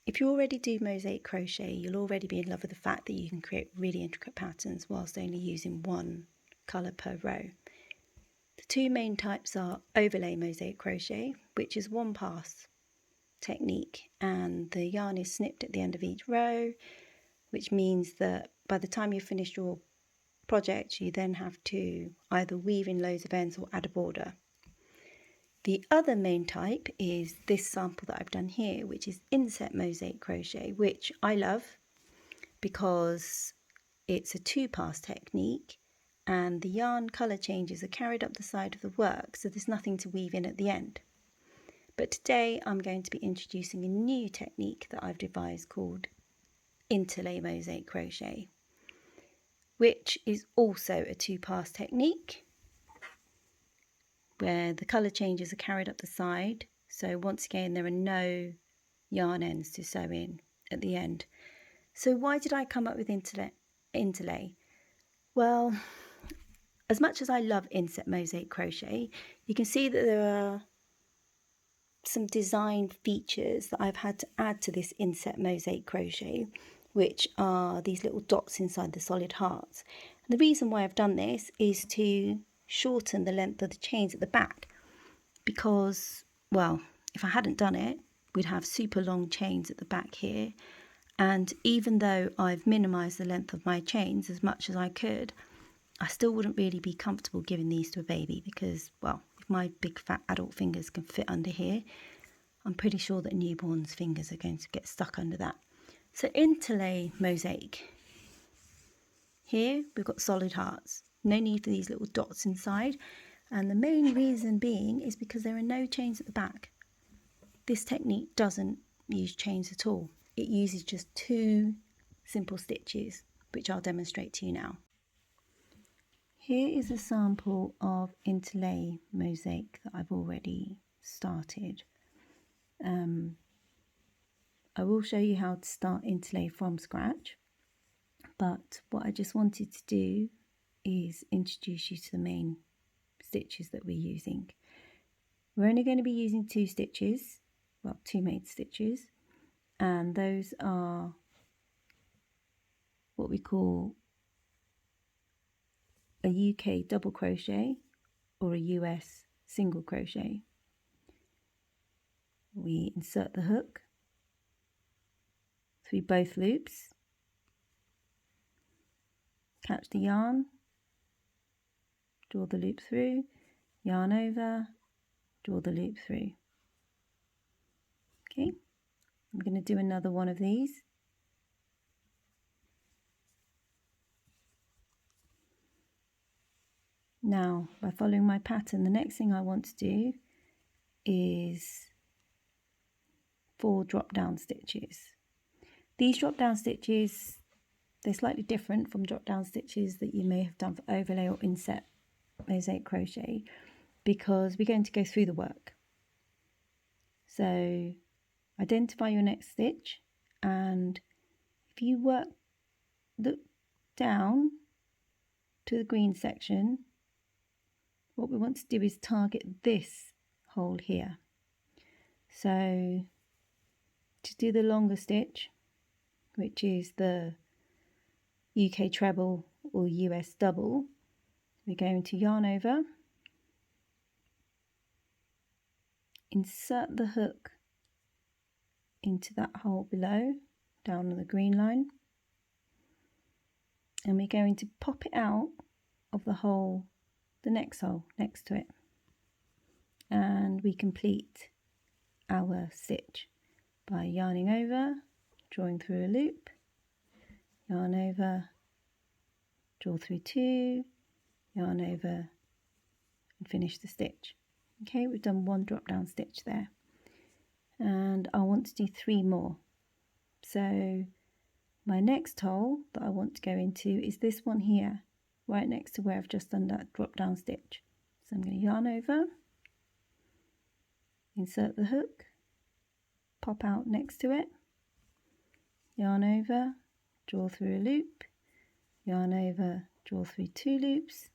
if you already do mosaic crochet, you'll already be in love with the fact that you can create really intricate patterns whilst only using one colour per row. The two main types are overlay mosaic crochet, which is one pass technique, and the yarn is snipped at the end of each row, which means that by the time you've finished your project, you then have to either weave in loads of ends or add a border. The other main type is this sample that I've done here, which is Inset Mosaic Crochet, which I love because it's a two-pass technique and the yarn colour changes are carried up the side of the work, so there's nothing to weave in at the end. But today I'm going to be introducing a new technique that I've devised called Interlay Mosaic Crochet, which is also a two-pass technique where the colour changes are carried up the side. So once again, there are no yarn ends to sew in at the end. So why did I come up with interlay? Well, as much as I love Inset Mosaic Crochet, you can see that there are some design features that I've had to add to this Inset Mosaic Crochet, which are these little dots inside the solid hearts. And the reason why I've done this is to shorten the length of the chains at the back, because, well, if I hadn't done it, we'd have super long chains at the back here, and even though I've minimized the length of my chains as much as I could, I still wouldn't really be comfortable giving these to a baby because, well, if my big fat adult fingers can fit under here, I'm pretty sure that newborn's fingers are going to get stuck under that. So interlay mosaic. Here we've got solid hearts. No need for these little dots inside, and the main reason being is because there are no chains at the back. This technique doesn't use chains at all. It uses just two simple stitches, which I'll demonstrate to you now. Here is a sample of interlay mosaic that I've already started. I will show you how to start interlay from scratch, but what I just wanted to do is introduce you to the main stitches that we're using. We're only going to be using two stitches, well, two main stitches, and those are what we call a UK double crochet or a US single crochet. We insert the hook through both loops, catch the yarn, draw the loop through, yarn over, draw the loop through. Okay, I'm going to do another one of these. Now, by following my pattern, the next thing I want to do is 4 drop down stitches. These drop down stitches, they're slightly different from drop down stitches that you may have done for overlay or inset mosaic crochet, because we're going to go through the work. So identify your next stitch, and if you look down to the green section, what we want to do is target this hole here. So to do the longer stitch, which is the UK treble or US double, we're going to yarn over, insert the hook into that hole below, down on the green line, and we're going to pop it out of the hole, the next hole next to it, and we complete our stitch by yarning over, drawing through a loop, yarn over, draw through 2, yarn over, and finish the stitch. Okay, we've done 1 drop down stitch there, and I want to do 3 more. So my next hole that I want to go into is this one here, right next to where I've just done that drop down stitch. So I'm going to yarn over, insert the hook, pop out next to it, yarn over, draw through a loop, yarn over, draw through 2 loops,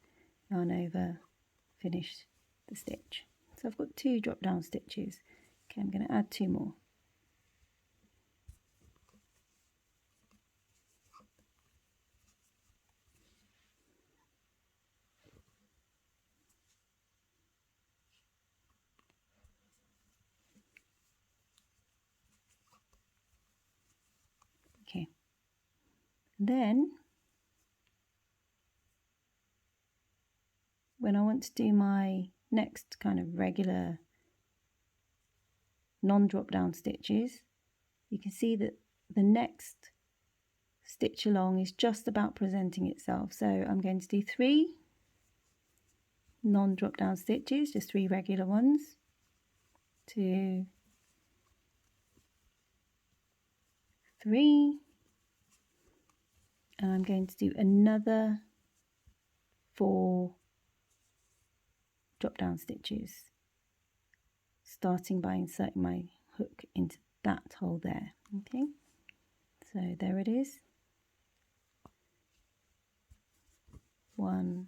yarn over, finish the stitch. So I've got 2 drop down stitches. Okay, I'm going to add 2 more. Then when I want to do my next kind of regular non-drop down stitches, you can see that the next stitch along is just about presenting itself. So I'm going to do 3 non-drop down stitches, just 3 regular ones, 2, 3, and I'm going to do another 4 drop down stitches, starting by inserting my hook into that hole there. Okay, so there it is. 1,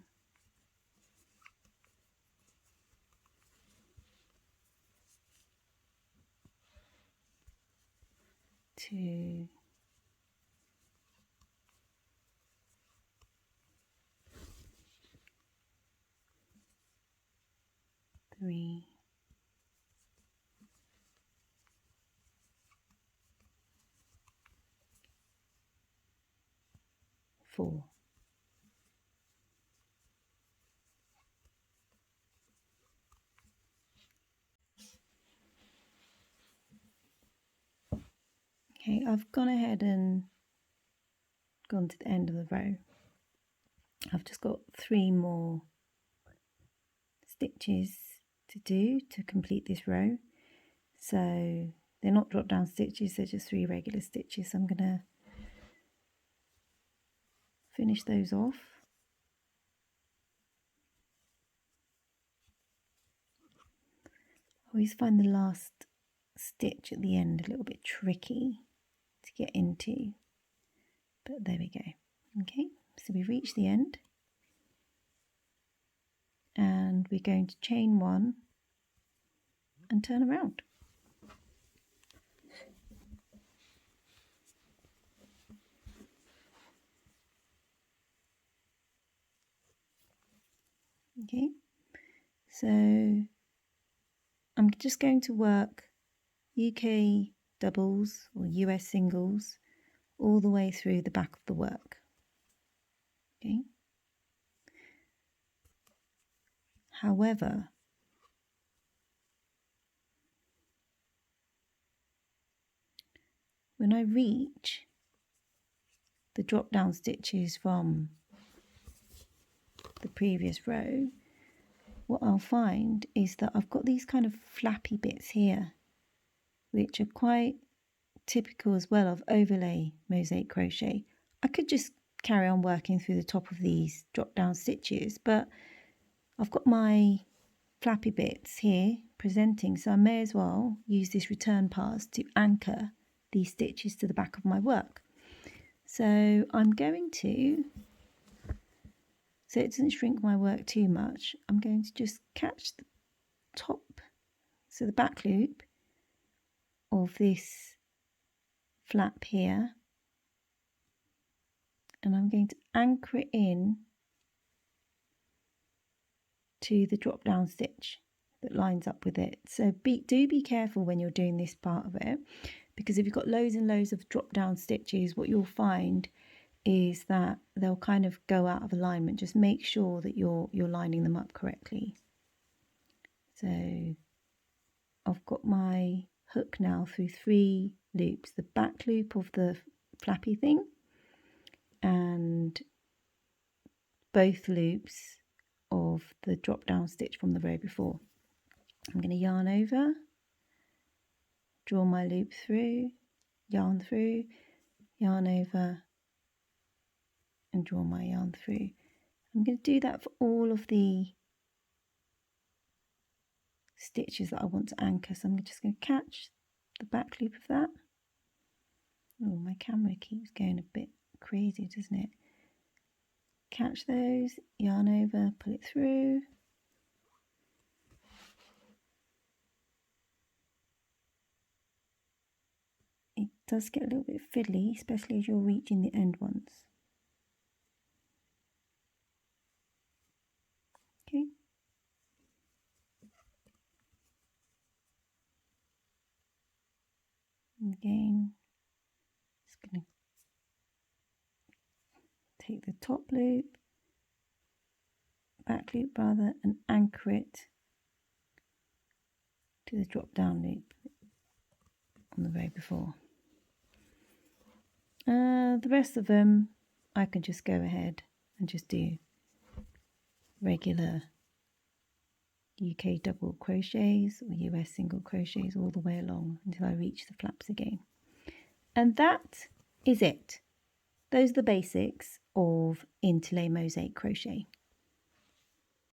2, 3, 4. Okay, I've gone ahead and gone to the end of the row. I've just got 3 more stitches to do to complete this row. So they're not drop down stitches, they're just 3 regular stitches. So I'm going to finish those off. I always find the last stitch at the end a little bit tricky to get into, but there we go. Okay, so we've reached the end and we're going to chain 1 and turn around. Okay, so I'm just going to work UK doubles or US singles all the way through the back of the work. Okay. However, when I reach the drop down stitches from the previous row, what I'll find is that I've got these kind of flappy bits here, which are quite typical as well of overlay mosaic crochet. I could just carry on working through the top of these drop down stitches, but I've got my flappy bits here presenting, so I may as well use this return pass to anchor these stitches to the back of my work. So I'm going to, so it doesn't shrink my work too much, I'm going to just catch the top, so the back loop of this flap here, and I'm going to anchor it in to the drop down stitch that lines up with it. So do be careful when you're doing this part of it, because if you've got loads and loads of drop down stitches, what you'll find is that they'll kind of go out of alignment. Just make sure that you're lining them up correctly. So I've got my hook now through 3 loops, the back loop of the flappy thing and both loops of the drop down stitch from the row before. I'm going to yarn over, draw my loop through, yarn through, yarn over and draw my yarn through. I'm going to do that for all of the stitches that I want to anchor. So I'm just going to catch the back loop of that. Oh, my camera keeps going a bit crazy, doesn't it? Catch those, yarn over, pull it through. It does get a little bit fiddly, especially as you're reaching the end ones. Okay. And again, just going to take the top loop, back loop rather, and anchor it to the drop down loop on the row before. The rest of them I can just go ahead and just do regular UK double crochets or US single crochets all the way along until I reach the flaps again. And that is it. Those are the basics of Interlay Mosaic Crochet.